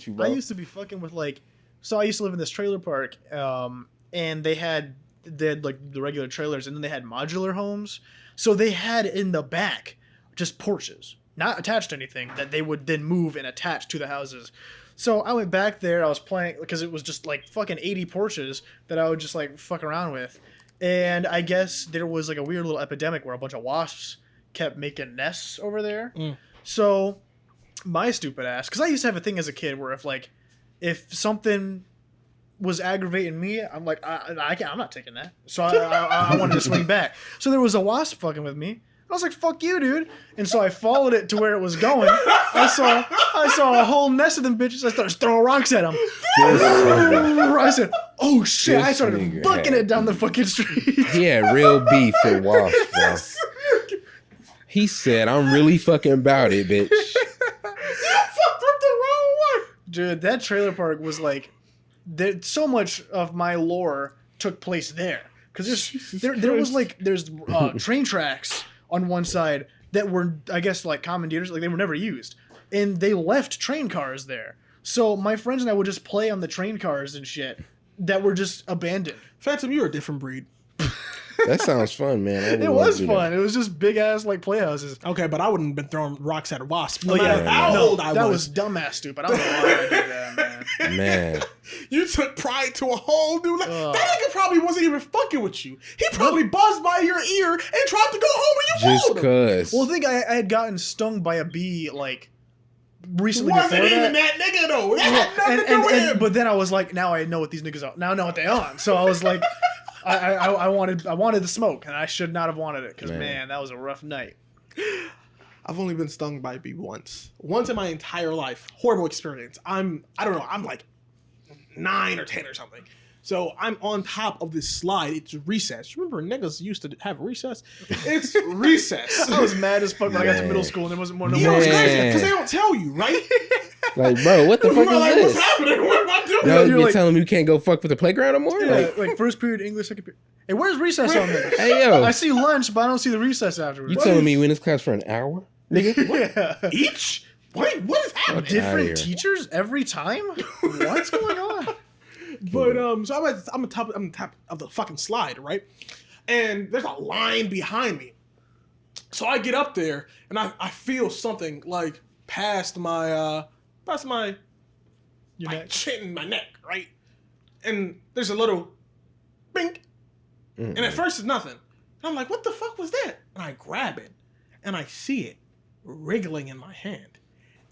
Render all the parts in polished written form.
with you, bro. I used to be fucking with like, so I used to live in this trailer park, and they had like the regular trailers, and then they had modular homes. So they had in the back just porches, not attached to anything, that they would then move and attach to the houses. So I went back there. I was playing because it was just like fucking 80 porches that I would just like fuck around with. And I guess there was like a weird little epidemic where a bunch of wasps kept making nests over there. So my stupid ass, because I used to have a thing as a kid where if something was aggravating me, I'm like, I'm not taking that. So I wanted to swing back. So there was a wasp fucking with me. I was like, fuck you, dude. And so I followed it to where it was going. I saw a whole nest of them bitches. I started throwing rocks at them. I said, oh shit. I started booking it down the fucking street. He had real beef with wasps, bro. He said, I'm really fucking about it, bitch. You fucked up the wrong one. Dude, that trailer park was like, so much of my lore took place there. Because there's train tracks on one side that were, I guess, like commandeers, like they were never used. And they left train cars there. So my friends and I would just play on the train cars and shit that were just abandoned. Phantom, you're a different breed. That sounds fun, man. It was fun. It was just big ass like playhouses. Okay, but I wouldn't have been throwing rocks at a wasp. No matter how old I was. That was dumbass stupid. I don't know why I did that, man. Man. You took pride to a whole new level. That nigga probably wasn't even fucking with you. He probably buzzed by your ear and tried to go home when you just cause. Well, I think I had gotten stung by a bee like recently. Wasn't even that nigga though. That had nothing to do with him. But then I was like, now I know what these niggas are. Now I know what they on. So I was like, I wanted the smoke, and I should not have wanted it because man, that was a rough night. I've only been stung by a bee once in my entire life. Horrible experience. I don't know. I'm like 9 or 10 or something. So I'm on top of this slide. It's recess. Remember, niggas used to have recess? It's recess. I was mad as fuck when I got to middle school and there wasn't more. You know what's crazy? Because they don't tell you, right? Like, bro, what the fuck is like, this? What's happening? What am I doing? No, you're like, telling me you can't go fuck with the playground no more? Yeah, like first period English, second period. Hey, where's recess on this? Hey, yo. I see lunch, but I don't see the recess afterwards. You telling me you in this class for an hour? Nigga? Yeah. Each? What is happening? Different teachers every time? What's going on? But so I'm on top of the fucking slide, right? And there's a line behind me. So I get up there and I feel something like past my chin, my neck, right? And there's a little bink. And at first it's nothing. And I'm like, what the fuck was that? And I grab it and I see it wriggling in my hand.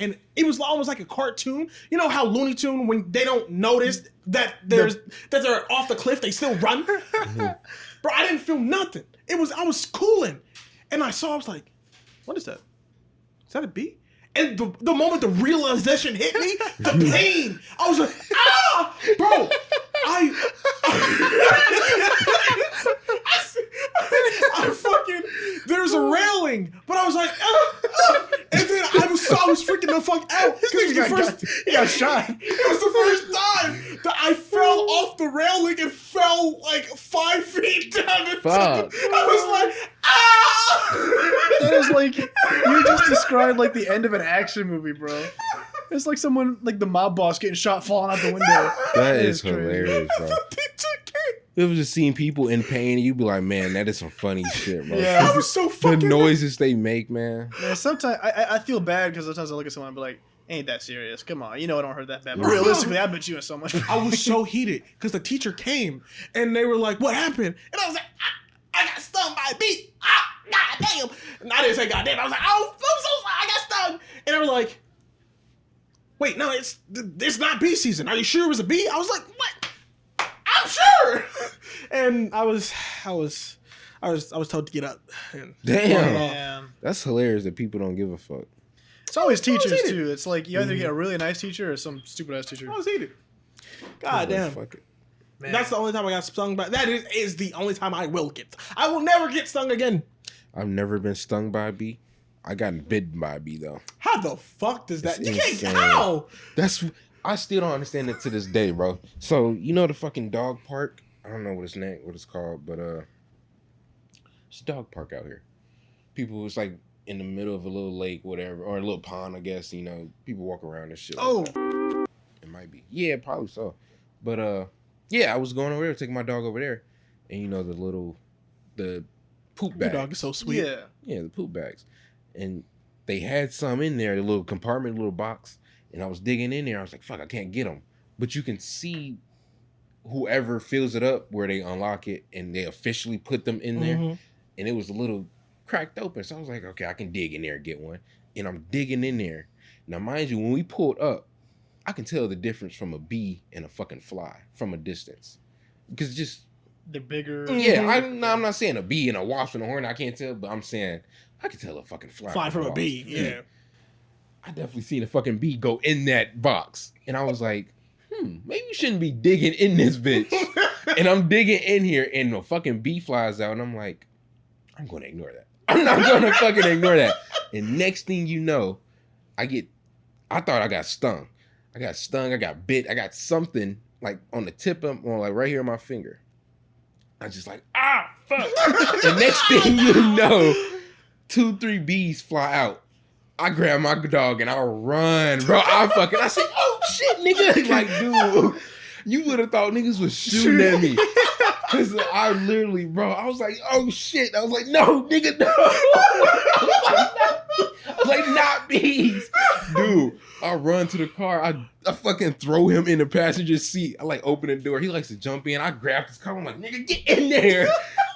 And it was almost like a cartoon. You know how Looney Tune, when they don't notice that they're off the cliff, they still run? Bro, I didn't feel nothing. I was cooling. And I was like, what is that? Is that a bee? And the moment the realization hit me, the pain, I was like, ah! Bro, I fucking, there's a railing, but I was like, and then I was freaking the fuck out. He got shot. It was the first time that I fell off the railing and fell like 5 feet down. Fuck. I was like, ah! That is like, you just described like the end of an action movie, bro. It's like someone, like the mob boss getting shot falling out the window. That is hilarious, bro. It was just seeing people in pain, and you'd be like, man, that is some funny shit, bro. Yeah, I was so fucking... The noises they make, man. Man, sometimes I feel bad because sometimes I look at someone and be like, ain't that serious. Come on. You know it don't hurt that bad. But realistically, I bet you in so much. I was so heated because the teacher came, and they were like, what happened? And I was like, I got stung by a bee. God damn. And I didn't say God damn. I was like, oh, I'm so sorry. I got stung. And they were like, wait, no, it's not bee season. Are you sure it was a bee? I was like, what? I'm sure. And I was told to get up. And Damn. That's hilarious that people don't give a fuck. It's always teachers too. It's like you either get a really nice teacher or some stupid ass teacher. I was heated. God damn. Fuck it. Man. That's the only time I got stung by. That is the only time I will get. I will never get stung again. I've never been stung by a bee. I got bitten by a bee though. How the fuck does that? It's You can't. insane. How? I still don't understand it to this day, bro. So you know the fucking dog park? I don't know what it's called, but it's a dog park out here. People, it's like in the middle of a little lake, whatever, or a little pond, I guess. You know, people walk around and shit. Oh. Yeah, probably so. But yeah, I was going over there, taking my dog over there, and you know the poop Your bags. dog is so sweet. Yeah, the poop bags, and they had some in there, the little compartment, little box, and I was digging in there. I was like, fuck, I can't get them, but you can see whoever fills it up where they unlock it, and they officially put them in there, and it was a little cracked open. So I was like, okay, I can dig in there and get one, and I'm digging in there. Now, mind you, when we pulled up, I can tell the difference from a bee and a fucking fly from a distance. Because just... They're bigger. Yeah, I'm not saying a bee and a wasp and a hornet, I can't tell, but I'm saying I can tell a fucking fly from a bee, yeah. I definitely seen a fucking bee go in that box. And I was like, maybe you shouldn't be digging in this bitch. And I'm digging in here and the fucking bee flies out and I'm like, I'm going to ignore that. I'm not going to fucking ignore that. And next thing you know, I thought I got stung. I got bit, I got something like on the tip of, or like right here on my finger. I just like, fuck. The next thing you know, 2-3 bees fly out. I grab my dog and I run, bro. I say, oh shit, nigga. Like, dude, you would have thought niggas was shooting at me. Cause I literally, bro, I was like, oh shit. I was like, no, nigga, no. I was like, not bees. Dude, I run to the car. I fucking throw him in the passenger seat. I like open the door. He likes to jump in. I grab his car. I'm like, nigga, get in there.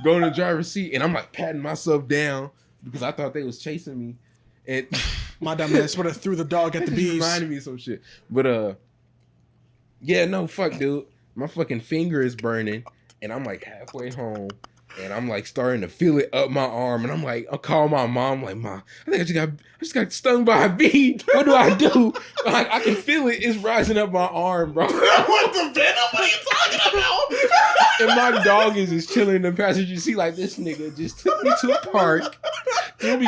Go in the driver's seat. And I'm like patting myself down because I thought they was chasing me. And my dumb ass would have threw the dog at the bees. Reminded me of some shit. But yeah, no, fuck, dude. My fucking finger is burning. And I'm like halfway home. And I'm like starting to feel it up my arm. And I'm like, I'll call my mom. I'm like, Mom, I think I just got stung by a bee. What do I do? Like, I can feel it. It's rising up my arm, bro. What the venom? What are you talking about? And my dog is just chilling in the passenger seat like, this nigga just took me to a park, threw me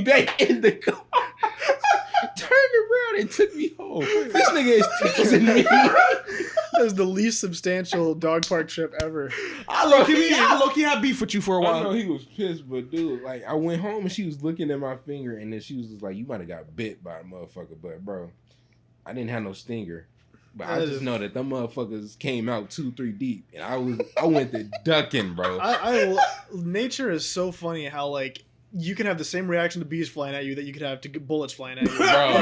back in the car, turned around and took me home. This nigga is teasing me. That was the least substantial dog park trip ever. I low-key had beef with you for a while. I know he was pissed, but dude, like I went home and she was looking at my finger and then she was just like, you might have got bit by a motherfucker, but bro, I didn't have no stinger. But I just know that them motherfuckers came out 2-3 deep, and I went to ducking, bro. Nature is so funny how like you can have the same reaction to bees flying at you that you could have to bullets flying at you. Bro.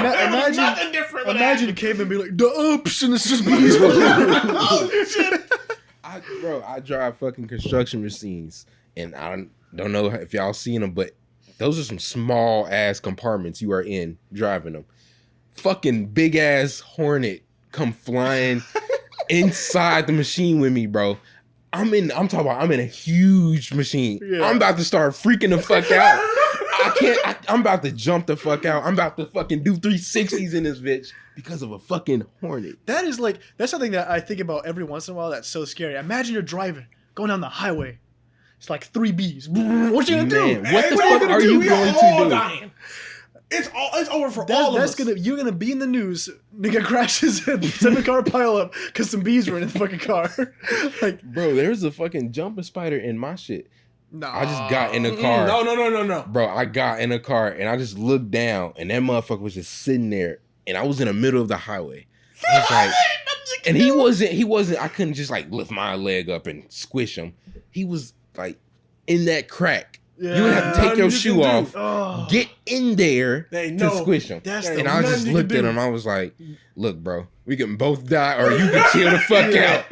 Imagine a caveman be like, the ups, and it's just bees flying. Oh shit! I drive fucking construction machines, and I don't know if y'all seen them, but those are some small ass compartments you are in driving them. Fucking big ass hornet come flying inside the machine with me, bro. I'm in a huge machine. Yeah. I'm about to start freaking the fuck out. I'm about to jump the fuck out. I'm about to fucking do 360s in this bitch because of a fucking hornet. That's something that I think about every once in a while that's so scary. Imagine you're driving, going down the highway. It's like 3 bees. What you gonna do? What the fuck are you going to do? Dying. It's over for all of us. You're gonna be in the news. Nigga crashes a 7-car pileup because some bees were in the fucking car. Like, bro, there's a fucking jumping spider in my shit. Nah. I just got in the car. No. Bro, I got in the car and I just looked down and that motherfucker was just sitting there and I was in the middle of the highway. I was like, and he wasn't. I couldn't just like lift my leg up and squish him. He was like in that crack. Yeah, you would have to take your shoe off, get in there to squish him. And I just looked at him. I was like, look, bro, we can both die or you can chill the fuck out.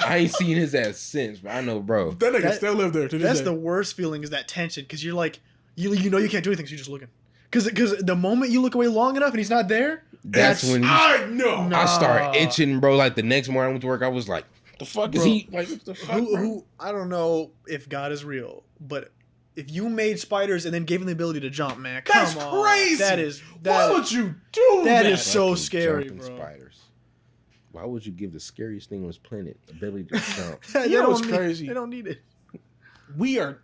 I ain't seen his ass since, but I know, bro. That nigga still live there to this That's day. the worst feeling is that tension because you're like, you know you can't do anything, so you're just looking. Because the moment you look away long enough and he's not there, that's when I know. I start itching, bro. Like the next morning I went to work, I was like, the fuck is he? Like, what the fuck? Who I don't know if God is real, but if you made spiders and then gave them the ability to jump, man, come on. That's crazy. Why would you do that? That is so scary, bro. Spiders. Why would you give the scariest thing on this planet the ability to jump? You know what's crazy? They don't need it. We are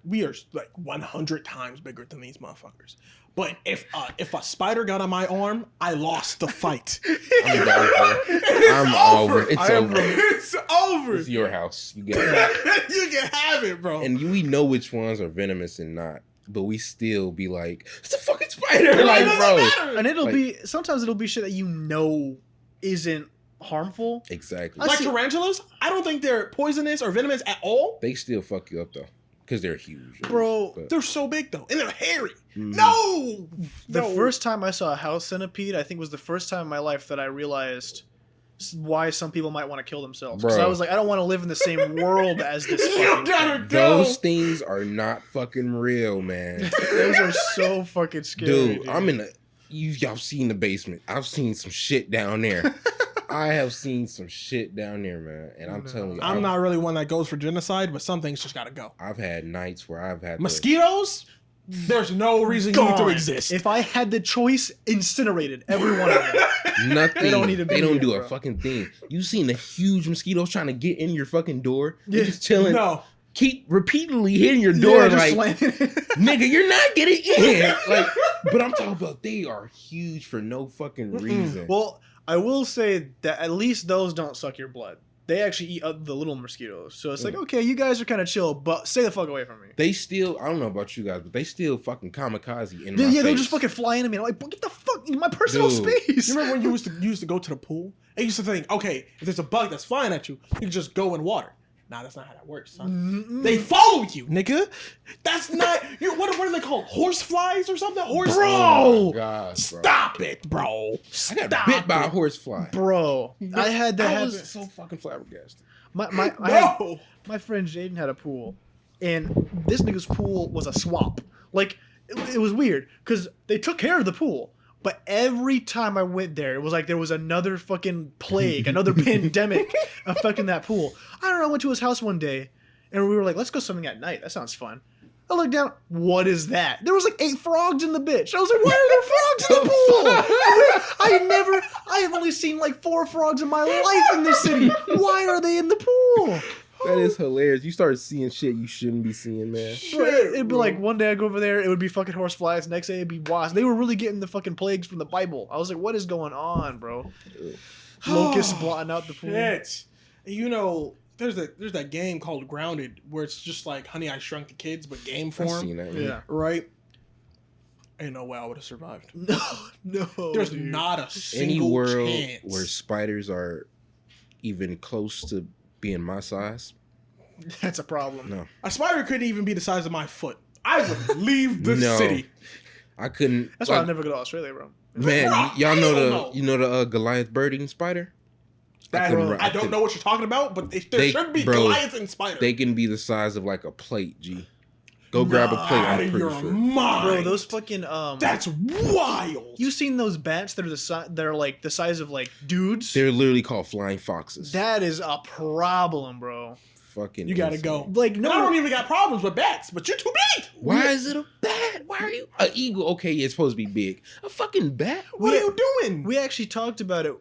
like 100 times bigger than these motherfuckers. But if a spider got on my arm, I lost the fight. I'm over. It's over. It's over. It's your house. You get it. You can have it, bro. And we know which ones are venomous and not, but we still be like, it's a fucking spider. Like, bro. And sometimes it'll be shit that you know isn't harmful. Exactly. Like tarantulas, I don't think they're poisonous or venomous at all. They still fuck you up though, because they're huge, Bro. But They're so big though, and they're hairy. No. The first time I saw a house centipede, I think was the first time in my life that I realized why some people might want to kill themselves. Because I was like, I don't want to live in the same world as this. You gotta go. Those things are not fucking real, man. Those are so fucking scary. Dude, I'm in a. Y'all seen the basement? I've seen some shit down there. I have seen some shit down there, man. And I'm telling you, I'm not really one that goes for genocide, but some things just gotta go. I've had nights where I've had mosquitoes. There's no reason you need to exist. If I had the choice, incinerated every one of them. Nothing. They don't need to be They don't here, do bro. a fucking thing. You seen the huge mosquitoes trying to get in your fucking door? Yeah. You're just chilling. No. Keep repeatedly hitting your door just like, slamming it. nigga, you're not getting in. Like, but I'm talking about they are huge for no fucking reason. Well, I will say that at least those don't suck your blood. They actually eat the little mosquitoes. So it's like, okay, you guys are kind of chill, but stay the fuck away from me. They still, I don't know about you guys, but they still fucking kamikaze in my Yeah, they'll face. just fucking fly into me. I'm like, get the fuck in my personal space. You remember when you used to go to the pool? And you used to think, okay, if there's a bug that's flying at you, you can just go in water. Nah, that's not how that works, son. They follow you, nigga. That's not. What are they called? Horse flies or something? Horse. Bro! Oh my God, bro. Stop it, bro. I got bit by a horsefly. Bro, I had that I happen. was so fucking flabbergasted. My friend Jaden had a pool, and this nigga's pool was a swamp. Like, it was weird, because they took care of the pool, but every time I went there, it was like there was another fucking plague, another pandemic affecting that pool. I don't know, I went to his house one day, and we were like, let's go swimming at night. That sounds fun. I looked down, what is that? There was like 8 frogs in the bitch. I was like, why are there frogs in the pool? I have only seen like 4 frogs in my life in this city. Why are they in the pool? That is hilarious. You start seeing shit you shouldn't be seeing, man. It'd be like one day I go over there, it would be fucking horse flies. Next day it'd be wasps. They were really getting the fucking plagues from the Bible. I was like, what is going on, bro? Locusts blotting out the pool. Shit. You know, there's that game called Grounded where it's just like Honey, I Shrunk the Kids, but game I've form. seen that, man. Yeah. Right? Ain't no way I would have survived. No. There's dude. not a Any single world chance. where spiders are even close to being my size, That's a problem. no. A spider couldn't even be the size of my foot. I would leave the No. city. I couldn't. That's why I'll never go to Australia, bro. Man, Bro, y'all know hell the no. Goliath bird-eating spider? I don't know what you're talking about, but there should be Goliaths and spiders. They can be the size of like a plate, G. Go grab a plate, I'm pretty Your sure. mind. Bro, those fucking That's wild. you seen those bats that are they're like the size of like dudes? They're literally called flying foxes. That is a problem, bro. Fucking You gotta insane. go. Like No, I don't even got problems with bats, but you're too big. Why is it a bat? Why are you an eagle? Okay, it's supposed to be big. A fucking bat? What are you doing? We actually talked about it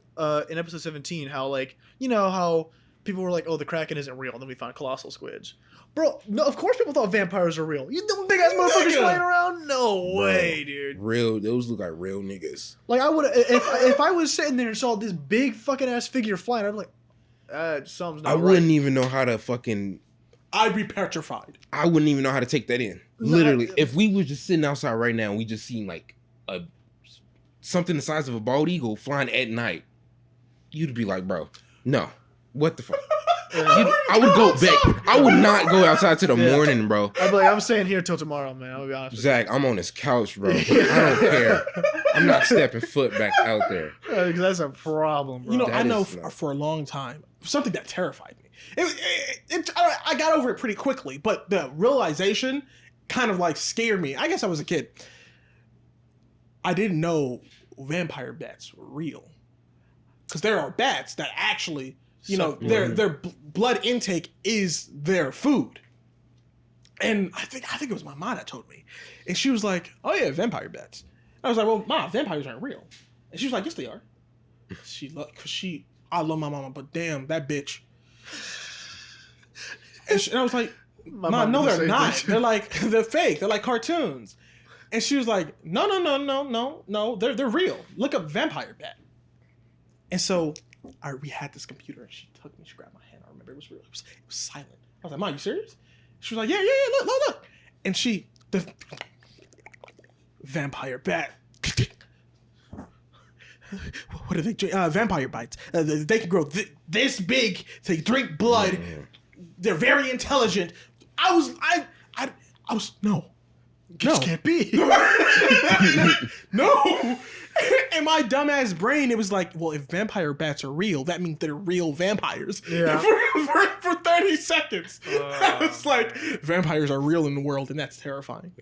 in episode 17, how like, you know how people were like, oh, the Kraken isn't real, and then we found colossal squids. Bro, no, of course people thought vampires are real. You know big ass motherfuckers flying around? No way, dude. Real, those look like real niggas. Like I would if I was sitting there and saw this big fucking ass figure flying, I'd be like, something's not I right. wouldn't even know how to fucking. I'd be petrified. I wouldn't even know how to take that in. No, Literally, if we were just sitting outside right now and we just seen like something the size of a bald eagle flying at night, you'd be like, bro, no, what the fuck? I would go back. I would not go outside till the morning, bro. I'd be like, I'm staying here till tomorrow, man. I'll be honest. Zach, I'm on this couch, bro. I don't care. I'm not stepping foot back out there. Because that's a problem, bro. You know, That I know is not- for a long time, something that terrified me. I got over it pretty quickly, but the realization kind of like scared me. I guess I was a kid. I didn't know vampire bats were real. Because there are bats that actually, you know, their blood intake is their food. And I think it was my mom that told me. And she was like, oh yeah, vampire bats. I was like, well, Mom, vampires aren't real. And she was like, yes, they are. I love my mama, but damn, that bitch. And I was like, Mom, no, they're not. They're like, they're fake. They're like cartoons. And she was like, no, they're real. Look up vampire bat. And so we had this computer, and she took me, she grabbed my hand. I remember it was real. It was silent. I was like, Mom, you serious? She was like, yeah, look. And the vampire bat. what do they drink? Vampire bites. They can grow this big. They drink blood. They're very intelligent. I was no. This can't be. No. In my dumbass brain, it was like, well, if vampire bats are real, that means they're real vampires. Yeah. For 30 seconds. I was like, vampires are real in the world, and that's terrifying.